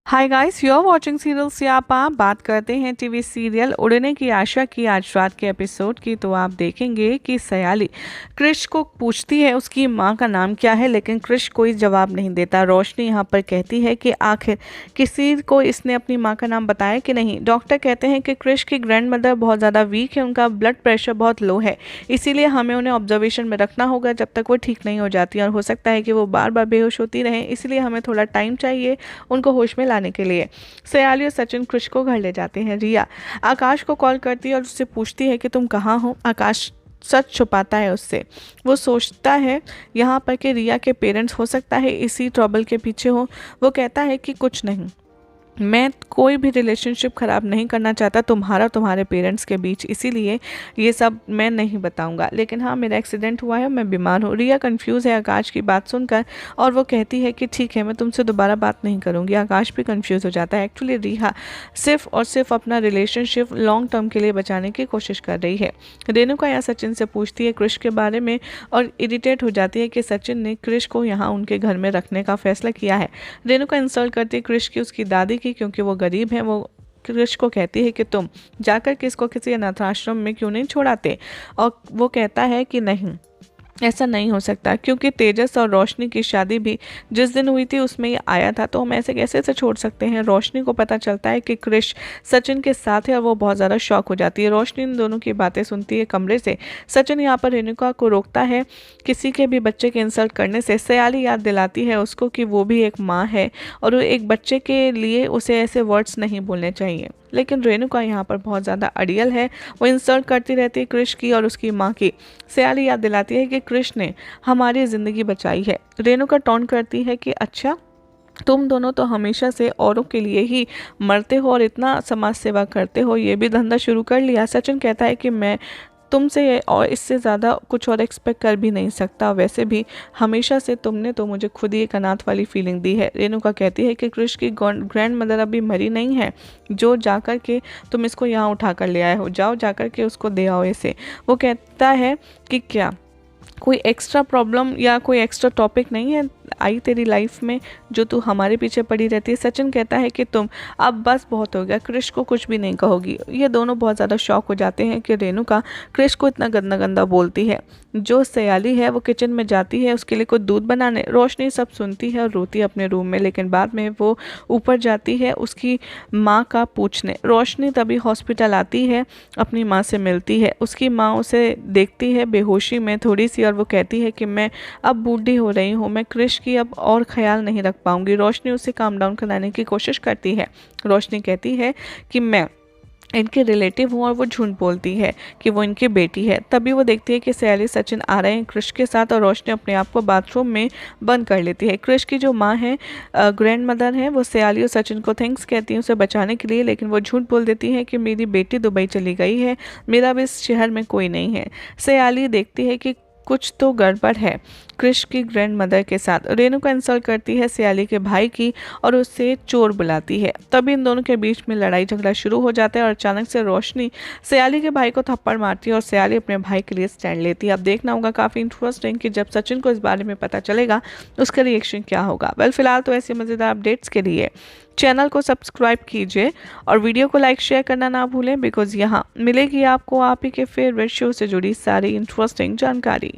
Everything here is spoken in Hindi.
Hi guys, you are watching serial Siyapa. बात करते हैं टीवी सीरियल उड़ने की आशा की आज रात के एपिसोड की। तो आप देखेंगे कि सयाली क्रिश को पूछती है उसकी माँ का नाम क्या है, लेकिन क्रिश कोई जवाब नहीं देता। रोशनी यहाँ पर कहती है कि आखिर किसी को इसने अपनी माँ का नाम बताया कि नहीं। डॉक्टर कहते हैं कि क्रिश की ग्रैंड मदर बहुत ज़्यादा वीक है, उनका ब्लड प्रेशर बहुत लो है, इसीलिए हमें उन्हें ऑब्जर्वेशन में रखना होगा जब तक वो ठीक नहीं हो जाती, और हो सकता है कि वो बार बार बेहोश होती रहें, इसलिए हमें थोड़ा टाइम चाहिए उनको होश में लाने के लिए। सयाली और सचिन क्रिश को घर ले जाते हैं। रिया आकाश को कॉल करती है और उससे पूछती है कि तुम कहाँ हो। आकाश सच छुपाता है उससे। वो सोचता है यहाँ पर कि रिया के पेरेंट्स हो सकता है इसी ट्रबल के पीछे हो। वो कहता है कि कुछ नहीं, मैं कोई भी रिलेशनशिप ख़राब नहीं करना चाहता तुम्हारा तुम्हारे पेरेंट्स के बीच, इसीलिए ये सब मैं नहीं बताऊंगा। लेकिन हाँ, मेरा एक्सीडेंट हुआ है, मैं बीमार हूँ। रिया कंफ्यूज है आकाश की बात सुनकर, और वो कहती है कि ठीक है, मैं तुमसे दोबारा बात नहीं करूँगी। आकाश भी कंफ्यूज हो जाता है। एक्चुअली रिया सिर्फ और सिर्फ अपना रिलेशनशिप लॉन्ग टर्म के लिए बचाने की कोशिश कर रही है। रेणुका यहाँ सचिन से पूछती है क्रिश के बारे में, और इरिटेट हो जाती है कि सचिन ने क्रिश को यहाँ उनके घर में रखने का फैसला किया है। रेणुका इंसल्ट करती है क्रिश की उसकी दादी की, क्योंकि वो गरीब है। वो क्रिश को कहती है कि तुम जाकर किसको किसी अनाथाश्रम में क्यों नहीं छोड़ाते, और वो कहता है कि नहीं, ऐसा नहीं हो सकता, क्योंकि तेजस और रोशनी की शादी भी जिस दिन हुई थी उसमें ये आया था, तो हम ऐसे कैसे से छोड़ सकते हैं। रोशनी को पता चलता है कि क्रिश सचिन के साथ है और वो बहुत ज़्यादा शॉक हो जाती है। रोशनी इन दोनों की बातें सुनती है कमरे से। सचिन यहाँ पर रेणुका को रोकता है किसी के भी बच्चे के इंसल्ट करने से। सयाली याद दिलाती है उसको कि वो भी एक माँ है और एक बच्चे के लिए उसे ऐसे वर्ड्स नहीं बोलने चाहिए। लेकिन रेणुका यहाँ पर बहुत ज़्यादा अड़ियल है, वो इंसल्ट करती रहती है क्रिश की और उसकी माँ की। सयाली याद दिलाती है कि क्रिश ने हमारी ज़िंदगी बचाई है। रेणुका टॉन्ट करती है कि अच्छा, तुम दोनों तो हमेशा से औरों के लिए ही मरते हो और इतना समाज सेवा करते हो, ये भी धंधा शुरू कर लिया। सचिन कहता है कि मैं तुमसे और इससे ज़्यादा कुछ और एक्सपेक्ट कर भी नहीं सकता, वैसे भी हमेशा से तुमने तो मुझे खुद ही एक अनाथ वाली फीलिंग दी है। रेणुका कहती है कि क्रिश की ग्रैंड मदर अभी मरी नहीं है, जो जाकर के तुम इसको यहाँ उठा कर ले आए हो, जाओ जाकर के उसको दे आओ इसे। वो कहता है कि क्या कोई एक्स्ट्रा प्रॉब्लम या कोई एक्स्ट्रा टॉपिक नहीं है आई तेरी लाइफ में जो तू हमारे पीछे पड़ी रहती है। सचिन कहता है कि तुम अब बस बहुत हो गया, क्रिश को कुछ भी नहीं कहोगी। ये दोनों बहुत ज़्यादा शॉक हो जाते हैं कि रेणुका क्रिश को इतना गंदा गंदा बोलती है। जो सयाली है वो किचन में जाती है उसके लिए कुछ दूध बनाने। रोशनी सब सुनती है और रोती है अपने रूम में, लेकिन बाद में वो ऊपर जाती है उसकी माँ का पूछने। रोशनी तभी हॉस्पिटल आती है, अपनी माँ से मिलती है। उसकी माँ उसे देखती है बेहोशी में थोड़ी सी, और वो कहती है कि मैं अब बूढ़ी हो रही हूँ, मैं क्रिश की अब और ख्याल नहीं रख पाऊंगी। रोशनी उसे काम डाउन कराने की कोशिश करती है। रोशनी कहती है कि मैं इनके रिलेटिव हूँ, और वो झूठ बोलती है कि वो इनकी बेटी है। तभी वो देखती है कि सयाली सचिन आ रहे हैं क्रिश के साथ, और रोशनी अपने आप को बाथरूम में बंद कर लेती है। क्रिश की जो माँ है, ग्रैंड मदर है, वो सयाली और सचिन को थैंक्स कहती है उसे बचाने के लिए, लेकिन वो झूठ बोल देती है कि मेरी बेटी दुबई चली गई है, मेरा भी इस शहर में कोई नहीं है। सयाली देखती है कि कुछ तो गड़बड़ है क्रिश की ग्रैंड मदर के साथ। रेणुका इंसल्ट करती है सयाली के भाई की और उससे चोर बुलाती है। तभी इन दोनों के बीच में लड़ाई झगड़ा शुरू हो जाता है और अचानक से रोशनी सयाली के भाई को थप्पड़ मारती है और सयाली अपने भाई के लिए स्टैंड लेती है। अब देखना होगा काफ़ी इंटरेस्टिंग कि जब सचिन को इस बारे में पता चलेगा उसका रिएक्शन क्या होगा। वेल, फिलहाल तो ऐसे मज़ेदार अपडेट्स के लिए चैनल को सब्सक्राइब कीजिए और वीडियो को लाइक शेयर करना ना भूलें, बिकॉज यहाँ मिलेगी आपको आप ही के फेवरेट शो से जुड़ी सारी इंटरेस्टिंग जानकारी।